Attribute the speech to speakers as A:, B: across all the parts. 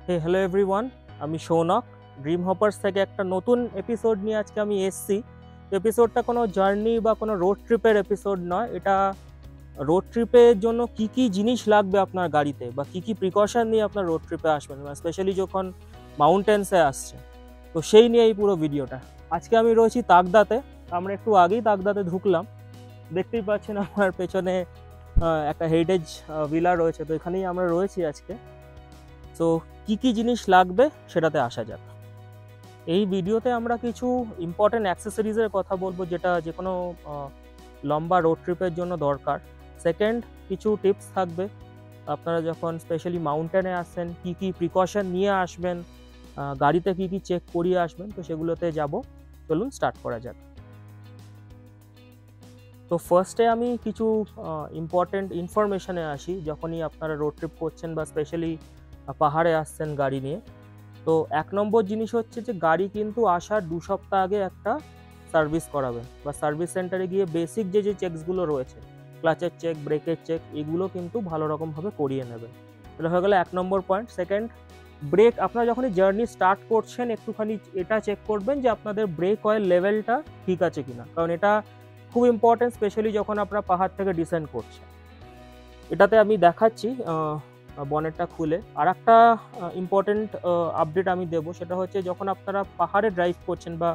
A: Hello everyone, আমি Shaunak dream hoppers থেকে একটা নতুন এপিসোড নিয়ে আজকে আমি এসেছি। এপিসোডটা কোনো জার্নি বা কোনো রোড ট্রিপের এপিসোড নয়। এটা রোড ট্রিপের জন্য কি কি জিনিস লাগবে আপনার গাড়িতে বা কি কি প্রিকশন নিয়ে আপনার রোড ট্রিপে আসবেন, স্পেশালি যখন মাউন্টেন্সে আসছে, তো সেই নিয়ে এই পুরো ভিডিওটা। আজকে আমি রয়েছি তাকদাতে। আমরা একটু আগেই তাকদাতে ঢুকলাম, দেখতেই পাচ্ছেন আমার পেছনে একটা হেরিটেজ ভিলা রয়েছে, তো এখানেই আমরা রয়েছি আজকে। তো কি কি জিনিস লাগবে সেটাতে আসা যাক। এই ভিডিওতে আমরা কিছু ইম্পর্টেন্ট অ্যাক্সেসরিজের কথা বলবো, যেটা যে কোনো লম্বা রোড ট্রিপের জন্য দরকার। সেকেন্ড, কিছু টিপস থাকবে আপনারা যখন স্পেশালি মাউন্টেনে আসছেন কি কি প্রিকশন নিয়ে আসবেন, গাড়িতে কি কি চেক করিয়ে আসবেন, তো সেগুলোতে যাব। চলুন স্টার্ট করা যাক। তো ফার্স্টে আমি কিছু ইম্পর্টেন্ট ইনফরমেশনে আসি। যখনই আপনারা রোড ট্রিপ করছেন বা স্পেশালি পাহাড়ে আসছেন গাড়ি নিয়ে, তো এক নম্বর জিনিস হচ্ছে যে গাড়ি কিন্তু আসার 2 সপ্তাহ আগে একটা সার্ভিস করাবেন, বা সার্ভিস সেন্টারে গিয়ে বেসিক যে চেকসগুলো রয়েছে, ক্লাচের চেক, ব্রেকের চেক, এগুলো কিন্তু ভালো রকমভাবে করিয়ে নেবেন। এটা হয়ে গেলে 1 নম্বর পয়েন্ট। সেকেন্ড, ব্রেক আপনারা যখনই জার্নি স্টার্ট করছেন একটুখানি এটা চেক করবেন যে আপনাদের ব্রেক অয়েল লেভেলটা ঠিক আছে কিনা, কারণ এটা খুব ইম্পর্টেন্ট, স্পেশালি যখন আপনারা পাহাড় থেকে ডিসেন্ড করছেন। এটাতে আমি দেখাচ্ছি বনেটটা খুলে। আর একটা ইম্পর্টেন্ট আপডেট আমি দেবো, সেটা হচ্ছে যখন আপনারা পাহাড়ে ড্রাইভ করছেন বা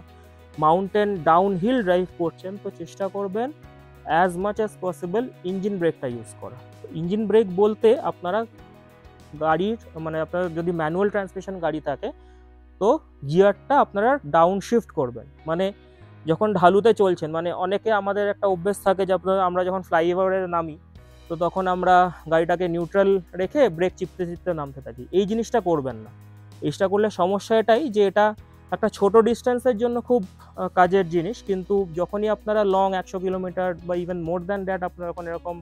A: মাউন্টেন ডাউন হিল ড্রাইভ করছেন, তো চেষ্টা করবেন as much as possible engine ব্রেকটা ইউজ করা। ইঞ্জিন ব্রেক বলতে আপনারা গাড়ির আপনার যদি ম্যানুয়াল ট্রান্সমিশন গাড়ি থাকে, তো গিয়ারটা আপনারা ডাউন শিফট করবেন। যখন ঢালুতে চলছেন, অনেকে আমাদের একটা অভ্যেস থাকে যে আমরা যখন ফ্লাইওভারে নামি, তো তখন আমরা গাড়িটাকে নিউট্রাল রেখে ব্রেক চিপতে চিপতে নামতে থাকি। এই জিনিসটা করবেন না। এইটা করলে সমস্যা এটাই যে এটা একটা ছোট ডিস্টেন্সের জন্য খুব কাজের জিনিস, কিন্তু যখনই আপনারা লং 100 কিলোমিটার বা ইভেন মোর দ্যান দ্যাট আপনারা যখন এরকম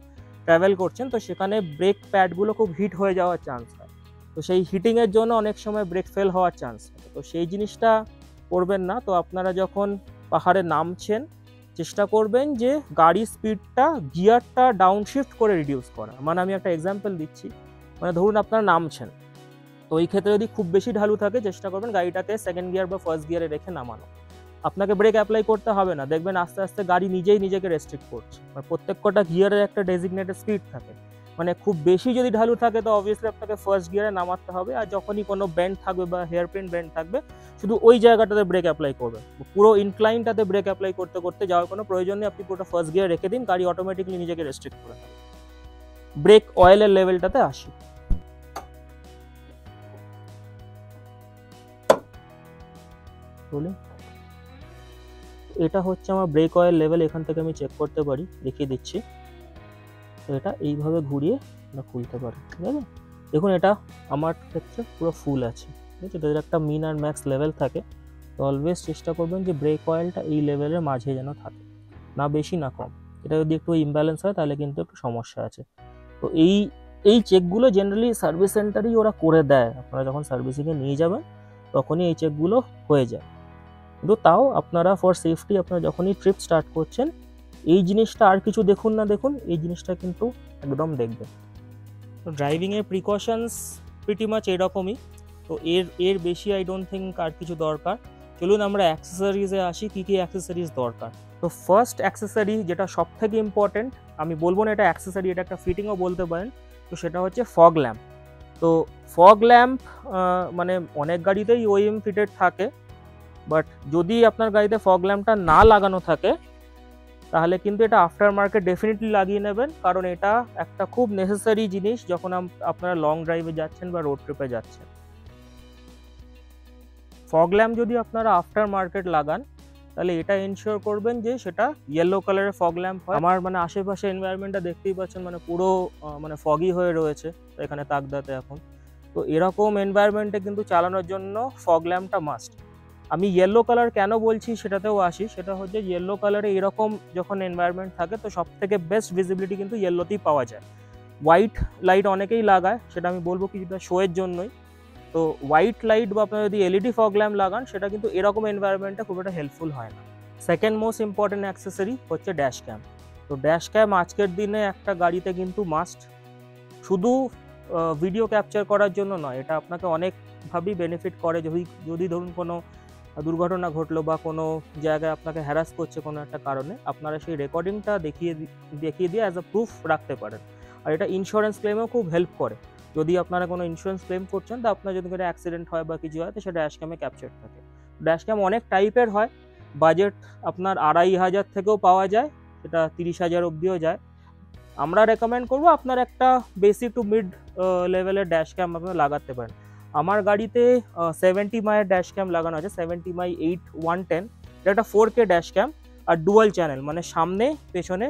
A: ট্রাভেল করছেন, তো সেখানে ব্রেক প্যাডগুলো খুব হিট হয়ে যাওয়ার চান্স হয়। তো সেই হিটিংয়ের জন্য অনেক সময় ব্রেক ফেল হওয়ার চান্স থাকে, তো সেই জিনিসটা করবেন না। তো আপনারা যখন পাহাড়ে নামছেন, চেষ্টা করবেন যে গাড়ির স্পিডটা গিয়ারটা ডাউন শিফট করে রিডিউস করা। আমি একটা এক্সাম্পল দিচ্ছি। ধরুন আপনারা নামছেন, তো এই ক্ষেত্রে যদি খুব বেশি ঢালু থাকে, চেষ্টা করবেন গাড়িটাকে সেকেন্ড গিয়ার বা ফার্স্ট গিয়ারে রেখে নামানো। আপনাকে ব্রেক অ্যাপ্লাই করতে হবে না, দেখবেন আস্তে আস্তে গাড়ি নিজেই নিজেকে রেস্ট্রিক্ট করছে। প্রত্যেকটা গিয়ারের একটা ডেজিগনেটেড স্পিড থাকে। খুব বেশি যদি ঢালু থাকে, তো অবভিয়াসলি আপনাকে ফার্স্ট গিয়ারে নামাতে হবে। আর যখনই কোনো বেন্ড থাকবে বা হেয়ার পিন বেন্ড থাকবে, শুধু ওই জায়গাটাতে ব্রেক অ্যাপ্লাই করবে। পুরো ইনক্লাইনটাতে ব্রেক অ্যাপ্লাই করতে করতে যাওয়ার কোনো প্রয়োজন নেই। আপনি পুরোটা ফার্স্ট গিয়ার রেখে দিন, গাড়ি অটোমেটিকলি নিজেকে রেস্ট্রিক্ট করে নেবে। ব্রেক অয়েলের লেভেলটাতে আসি। এটা হচ্ছে আমার ব্রেক অয়েল লেভেল। এখান থেকে আমি চেক করতে পারি, দেখিয়ে দিচ্ছি। তো এটা এইভাবে ঘুরিয়ে আমরা খুলতে পারি, ঠিক আছে। দেখুন এটা আমার ক্ষেত্রে পুরো ফুল আছে, ঠিক আছে। এটার একটা মিন আর ম্যাক্স লেভেল থাকে, তো অলওয়েজ চেষ্টা করবেন যে ব্রেক অয়েলটা এই লেভেলের মাঝে যেন থাকে, না বেশি না কম। এটা যদি একটু ইমব্যালেন্স হয় তাহলে কিন্তু একটু সমস্যা আছে। তো এই চেকগুলো জেনারেলি সার্ভিস সেন্টারেই ওরা করে দেয়। আপনারা যখন সার্ভিসিংয়ে নিয়ে যাবেন তখনই এই চেকগুলো হয়ে যায়। কিন্তু তাও আপনারা ফর সেফটি আপনারা যখনই ট্রিপ স্টার্ট করছেন, এই জিনিসটা আর কিছু দেখুন না দেখুন, এই জিনিসটা কিন্তু একদম দেখবেন। তো ড্রাইভিংয়ের প্রিকশনস প্রিটি মাচ এরকমই। তো এর বেশি আই ডোন্ট থিঙ্ক আর কিছু দরকার। চলুন আমরা অ্যাক্সেসরিজে আসি, কী কী অ্যাক্সেসরিজ দরকার। তো ফার্স্ট অ্যাক্সেসরি যেটা সব থেকে ইম্পর্টেন্ট, আমি বলবো না এটা অ্যাক্সেসরি, এটা একটা ফিটিংও বলতে পারেন, তো সেটা হচ্ছে ফগ ল্যাম্প। তো ফগ ল্যাম্প অনেক গাড়িতেই ওএম ফিটেড থাকে, বাট যদি আপনার গাড়িতে ফগ ল্যাম্পটা না লাগানো থাকে, তাহলে কিন্তু এটা আফটার মার্কেট ডেফিনেটলি লাগিয়ে নেবেন, কারণ এটা একটা খুব নেসেসারি জিনিস যখন আপনারা লং ড্রাইভে যাচ্ছেন বা রোড ট্রিপে যাচ্ছেন। ফগ ল্যাম্প যদি আপনারা আফটার মার্কেট লাগান, তাহলে এটা এনশিওর করবেন যে সেটা ইয়েলো কালারের ফগ ল্যাম্প হয়। আমার আশেপাশে এনভায়রনমেন্টটা দেখতেই পাচ্ছেন, পুরো ফগি হয়ে রয়েছে এখানে তাকদাতে এখন। তো এরকম এনভায়রনমেন্টে কিন্তু চালানোর জন্য ফগ ল্যাম্পটা মাস্ট। আমি ইয়েলো কালার কেন বলছি সেটাতেও আসি। সেটা হচ্ছে ইয়েলো কালারে এরকম যখন এনভায়রনমেন্ট থাকে, তো সব থেকে বেস্ট ভিজিবিলিটি কিন্তু ইয়েলোতেই পাওয়া যায়। হোয়াইট লাইট অনেকেই লাগায়, সেটা আমি বলবো কিছুটা শোয়ের জন্যই। তো হোয়াইট লাইট বা আপনারা যদি এলইডি ফগ ল্যাম্প লাগান, সেটা কিন্তু এরকম এনভায়রনমেন্টে খুব একটা হেল্পফুল হয় না। সেকেন্ড মোস্ট ইম্পর্টেন্ট অ্যাক্সেসরি হচ্ছে ড্যাশ ক্যাম। তো ড্যাশ ক্যাম আজকের দিনে একটা গাড়িতে কিন্তু মাস্ট। শুধু ভিডিও ক্যাপচার করার জন্য নয়, এটা আপনাকে অনেকভাবেই বেনিফিট করে। যদি ধরুন কোনো দুর্ঘটনা ঘটলো বা কোনো জায়গায় আপনাকে হ্যারাস করছে কোনো একটা কারণে, আপনারা সেই রেকর্ডিংটা দেখিয়ে দিয়ে অ্যাজ আ প্রুফ রাখতে পারেন। আর এটা ইন্স্যুরেন্স ক্লেমেও খুব হেল্প করে। যদি আপনারা কোনো ইন্স্যুরেন্স ক্লেম করছেন, তো আপনার যদি কোনো অ্যাক্সিডেন্ট হয় বা কিছু হয়, তো সেটা ড্যাশ ক্যামে ক্যাপচার থাকে। ড্যাশ ক্যাম অনেক টাইপের হয়, বাজেট আপনার 2,500 থেকেও পাওয়া যায়, সেটা 30,000 অবধিও যায়। আমরা রেকমেন্ড করবো আপনার একটা বেসিক টু মিড লেভেলের ড্যাশ ক্যাম আপনারা লাগাতে পারেন। আমার গাড়িতে 70 মাইয়ের ড্যাশ ক্যাম লাগানো আছে, 70 মাই 8-110। এটা একটা 4K ড্যাশ ক্যাম আর ডুয়াল চ্যানেল, মানে সামনে পেছনে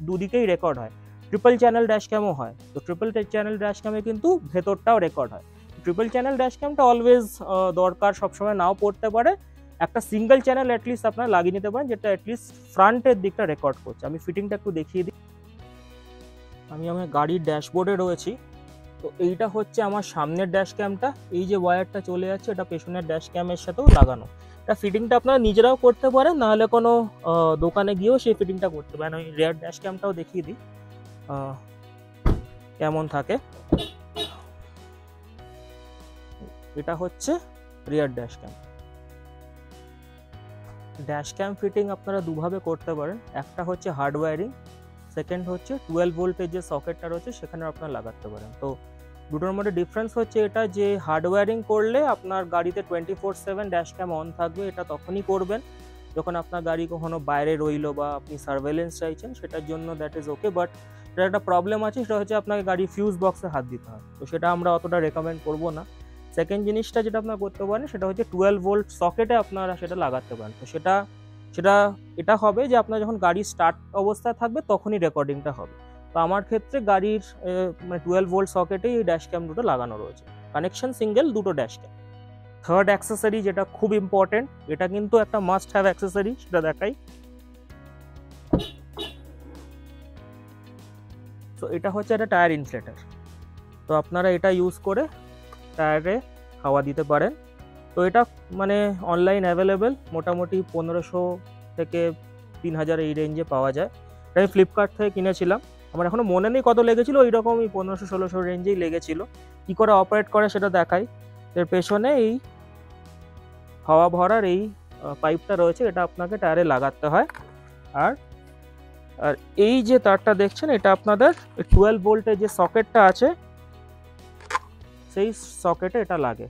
A: দুদিকেই রেকর্ড হয়। ট্রিপল চ্যানেল ড্যাশ ক্যামও হয়। তো ট্রিপল চ্যানেল ড্যাশ ক্যামে কিন্তু ভেতরটাও রেকর্ড হয়। ট্রিপল চ্যানেল ড্যাশ ক্যামটা অলওয়েজ দরকার, সবসময় নাও পড়তে পারে। একটা সিঙ্গেল চ্যানেল অ্যাটলিস্ট আপনারা লাগিয়ে নিতে পারেন, যেটা অ্যাটলিস্ট ফ্রন্টের দিকটা রেকর্ড করছে। আমি ফিটিংটা একটু দেখিয়ে দিই। আমি আমার গাড়ির ড্যাশবোর্ডে রয়েছি। তো এইটা হচ্ছে আমার সামনের ড্যাশ ক্যামটা, এই যে ওয়্যারটা চলে যাচ্ছে এটা পেছনের ড্যাশ ক্যামের সাথেও লাগানো। এটা ফিটিংটা আপনারা নিজেরাও করতে পারেন, নাহলে কোনো দোকানে গিয়েও সেই ফিটিংটা করতে পারেন। আমি রিয়ার ড্যাশ ক্যামটাও দেখিয়ে দিই কেমন থাকে। এটা হচ্ছে rear dash cam. Dash cam fitting আপনারা দুভাবে করতে পারেন। একটা হচ্ছে হার্ড ওয়্যারিং, সেকেন্ড হচ্ছে 12 ভোল্টের যে সকেটটা রয়েছে সেখানে আপনারা লাগাতে পারেন। তো দুটোর মধ্যে ডিফারেন্স হচ্ছে এটা যে হার্ড ওয়্যারিং করলে আপনার গাড়িতে 24/7 ড্যাশ ক্যাম অন থাকবে। এটা তখনই করবেন যখন আপনার গাড়ি কখনো বাইরে রইলো বা আপনি সার্ভেলেন্স চাইছেন, সেটার জন্য দ্যাট ইজ ওকে। বাট এটার একটা প্রবলেম আছে, সেটা হচ্ছে আপনাকে গাড়ি ফিউজ বক্সে হাত দিতে হয়, তো সেটা আমরা অতটা রেকমেন্ড করবো না। সেকেন্ড জিনিসটা যেটা আপনারা করতে পারেন সেটা হচ্ছে 12 ভোল্ট সকেটে আপনারা সেটা লাগাতে পারেন। তো সেটা এটা হবে যে আপনার যখন গাড়ি স্টার্ট অবস্থায় থাকবে তখনই রেকর্ডিংটা হবে। তো আমার ক্ষেত্রে গাড়ির মানে 12 ভোল্ট সকেটেই এই ড্যাশ ক্যাম দুটো লাগানো রয়েছে, কানেকশন সিঙ্গেল, দুটো ড্যাশ ক্যাম। থার্ড অ্যাক্সেসরি যেটা খুব ইম্পর্টেন্ট, এটা কিন্তু একটা মাস্ট হ্যাভ অ্যাক্সেসরি, সেটা দেখাই। তো এটা হচ্ছে একটা টায়ার ইনফ্লেটার। তো আপনারা এটা ইউজ করে টায়ারে হাওয়া দিতে পারেন। তো এটা মানে অনলাইন অ্যাভেলেবেল, মোটামুটি 1500 থেকে 3000 এই রেঞ্জে পাওয়া যায়। এটা আমি ফ্লিপকার্ট থেকে কিনেছিলাম। আমার এখনও মনে নেই কত লেগেছিলো, ওই রকমই 1500-1600 রেঞ্জেই লেগেছিলো। কী করে অপারেট করে সেটা দেখাই। এর পেছনে এই হাওয়া ভরার এই পাইপটা রয়েছে, এটা আপনাকে টায়ারে লাগাতে হয়। আর এই যে তারটা দেখছেন, এটা আপনাদের 12 ভোল্টের যে সকেটটা আছে সেই সকেটে এটা লাগে।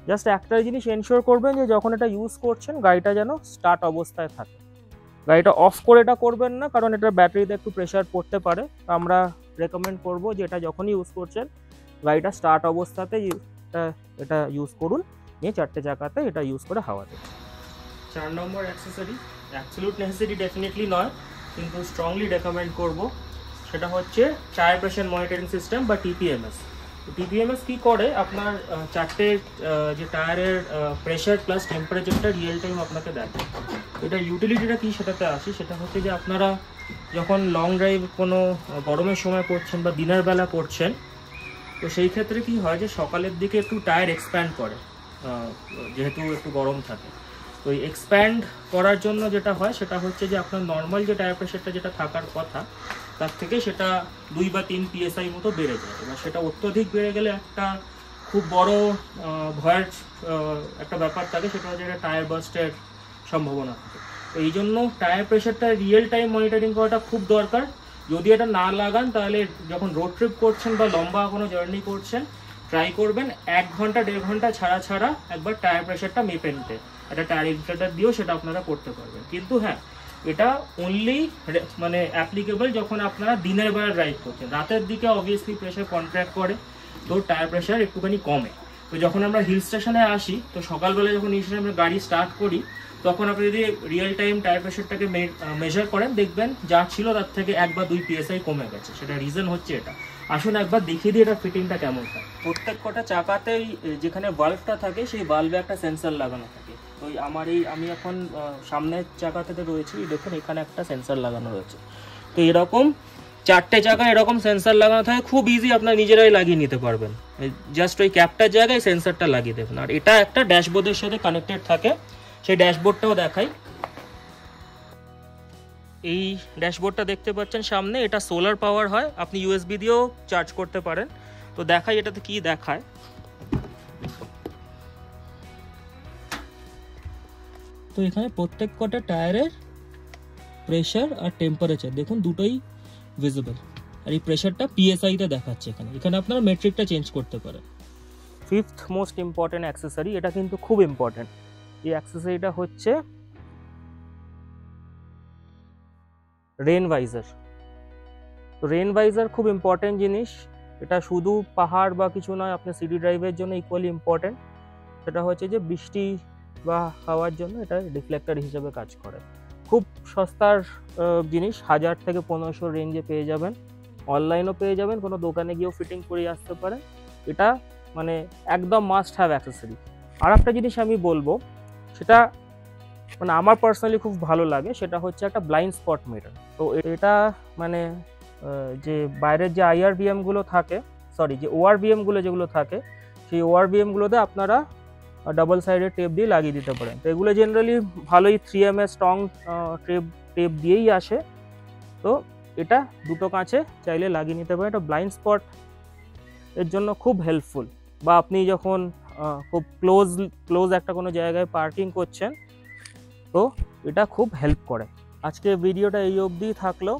A: জাস্ট একটা জিনিস এনশিওর করবেন যে যখন এটা ইউজ করছেন গাড়িটা যেন স্টার্ট অবস্থায় থাকে। গাড়িটা অফ করে এটা করবেন না, কারণ এটা ব্যাটারিতে একটু প্রেশার পড়তে পারে। আমরা রেকমেন্ড করব যে এটা যখনই ইউজ করছেন গাড়িটা স্টার্ট অবস্থাতে এটা ইউজ করুন, নিয়ে 4টে চাকাতে এটা ইউজ করে হাওয়া দেন। 4 নম্বর অ্যাক্সেসরি, অ্যাবসলিউট নেসেসিটি ডেফিনেটলি নয়, কিন্তু স্ট্রংলি রেকমেন্ড করব, সেটা হচ্ছে টায়ার প্রেশার মনিটরিং সিস্টেম বা টিপিএমএস। টিপিএমএস কি করে, আপনার 4টে যে টায়ারের প্রেশার প্লাস টেম্পারেচারটা রিয়েল টাইম আপনাকে দেখে। এটা ইউটিলিটিটা কি সেটাতে আসি, সেটা হচ্ছে যে আপনারা যখন লং ড্রাইভ কোনো গরমের সময় করছেন বা দিনের বেলা করছেন, তো সেই ক্ষেত্রে কি হয় যে সকালের দিকে একটু টায়ার এক্সপ্যান্ড করে, যেহেতু একটু গরম থাকে। তো এই এক্সপ্যান্ড করার জন্য যেটা হয় সেটা হচ্ছে যে আপনার নর্মাল যে টায়ার প্রেশারটা যেটা থাকার কথা তার থেকে সেটা 2 বা 3 PSI মতো বেড়ে যায়। এবার সেটা অত্যধিক বেড়ে গেলে একটা খুব বড় ভয়ের একটা ব্যাপার থাকে, সেটা হচ্ছে একটা টায়ার বাস্টের সম্ভাবনা থাকে। তো এই জন্য টায়ার প্রেশারটা রিয়েল টাইম মনিটরিং করাটা খুব দরকার। যদি এটা না লাগান তাহলে যখন রোড ট্রিপ করছেন বা লম্বা কোনো জার্নি করছেন, ট্রাই করবেন 1 ঘন্টা 1.5 ঘন্টা ছাড়া একবার টায়ার প্রেশারটা মেপে নিতে। একটা টায়ার ইনফ্লেটার দিয়েও সেটা আপনারা করতে পারবেন। কিন্তু হ্যাঁ, এটা অনলি মানে অ্যাপ্লিকেবল যখন আপনারা দিনের বেলা ড্রাইভ করছেন। রাতের দিকে অবভিয়াসলি প্রেশার কন্ট্রাক্ট করে, তো টায়ার প্রেশার একটুখানি কমে। তো যখন আমরা হিল স্টেশনে আসি, তো সকালবেলা যখন হিল স্টেশনে আমরা গাড়ি স্টার্ট করি, তখন আপনি যদি রিয়েল টাইম টায়ার প্রেশারটাকে মেজার করেন, দেখবেন যা ছিল তার থেকে 1 বা 2 PSI কমে গেছে। সেটা রিজন হচ্ছে এটা। আসুন একবার দেখিয়ে দিই এটা ফিটিংটা কেমন থাকে। প্রত্যেক কটা চাকাতেই যেখানে বাল্বটা থাকে সেই বাল্বে একটা সেন্সর লাগানো থাকে। তো আমি এখন সামনের চাকাতে রয়েছি, দেখুন এখানে একটা সেন্সর লাগানো রয়েছে। তো এরকম 4টে চাকা এরকম সেন্সর লাগানো থাকে, খুব ইজি আপনারা নিজেরাই লাগিয়ে নিতে পারবেন। জাস্ট ওই ক্যাপটার জায়গায় সেন্সরটা লাগিয়ে দেবেন। আর এটা একটা ড্যাশবোর্ডের সাথে কানেক্টেড থাকে, সেই ড্যাশবোর্ডটাও দেখাই। এই ড্যাশবোর্ডটা দেখতে পাচ্ছেন সামনে, এটা সোলার পাওয়ার হয়, আপনি USB দিয়েও চার্জ করতে পারেন। তো দেখাই এটাতে কি দেখায়। তো এখানে প্রত্যেক কটা টায়ারের প্রেশার আর টেম্পারেচার দেখুন দুটোই ভিজিবল, আর এই প্রেশারটা PSI তে দেখাচ্ছে। এখানে আপনারা মেট্রিকটা চেঞ্জ করতে পারেন। ফিফথ মোস্ট ইম্পর্টেন্ট অ্যাক্সেসরি, এটা কিন্তু খুব ইম্পর্টেন্ট। এই অ্যাক্সেসরিটা হচ্ছে রেন ভাইজার। তো রেন ভাইজার খুব ইম্পর্টেন্ট জিনিস। এটা শুধু পাহাড় বা কিছু নয়, আপনার সিটি ড্রাইভের জন্য ইকুয়ালি ইম্পর্টেন্ট। সেটা হচ্ছে যে বৃষ্টি বা হাওয়ার জন্য এটা রিফ্লেক্টর হিসেবে কাজ করে। খুব সস্তার জিনিস, 1000 থেকে 1500 রেঞ্জে পেয়ে যাবেন, অনলাইনও পেয়ে যাবেন, কোনো দোকানে গিয়েও ফিটিং করে আসতে পারেন। এটা মানে একদম মাস্ট হ্যাভ অ্যাক্সেসরি। আর একটা জিনিস আমি বলবো, সেটা মানে আমার পার্সোনালি খুব ভালো লাগে, সেটা হচ্ছে একটা ব্লাইন্ড স্পট মিটার। তো এটা মানে যে বাইরের যে IRBM গুলো থাকে, সরি যে ORBM গুলো যেগুলো থাকে, সেই ORBM গুলোতে আপনারা ডাবল সাইডের টেপ দিয়ে লাগিয়ে দিতে পারেন। তো এগুলো জেনারেলি ভালোই 3M এর স্ট্রং টেপ দিয়েই আসে। তো এটা দুটো কাছে চাইলে লাগিয়ে নিতে পারেন। এটা ব্লাইন্ড স্পট এর জন্য খুব হেল্পফুল। বা আপনি যখন খুব ক্লোজ একটা কোনো জায়গায় পার্কিং করছেন, তো এটা খুব হেল্প করে। আজকে ভিডিওটা এই অবধিই থাকলো।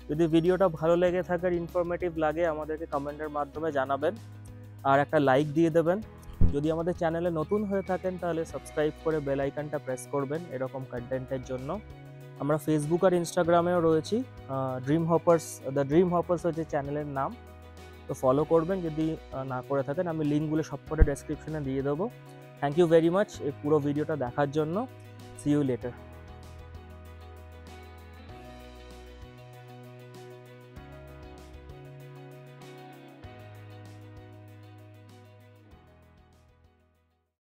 A: যদি ভিডিওটা ভালো লেগে থাকে, ইনফরমেটিভ লাগে, আমাদেরকে কমেন্টের মাধ্যমে জানাবেন আর একটা লাইক দিয়ে দেবেন। যদি আমাদের চ্যানেলে নতুন হয়ে থাকেন তাহলে সাবস্ক্রাইব করে বেল আইকনটা প্রেস করবেন এরকম কন্টেন্টের জন্য। আমরা ফেসবুক আর ইনস্টাগ্রামেও রয়েছি। দ্য ড্রিম হপার্স হচ্ছে চ্যানেলের নাম। তো ফলো করবেন যদি না করে থাকেন। আমি লিঙ্কগুলো সবকটা ডেসক্রিপশনে দিয়ে দেবো। থ্যাংক ইউ ভেরি মাচ এই পুরো ভিডিওটা দেখার জন্য। See you letter.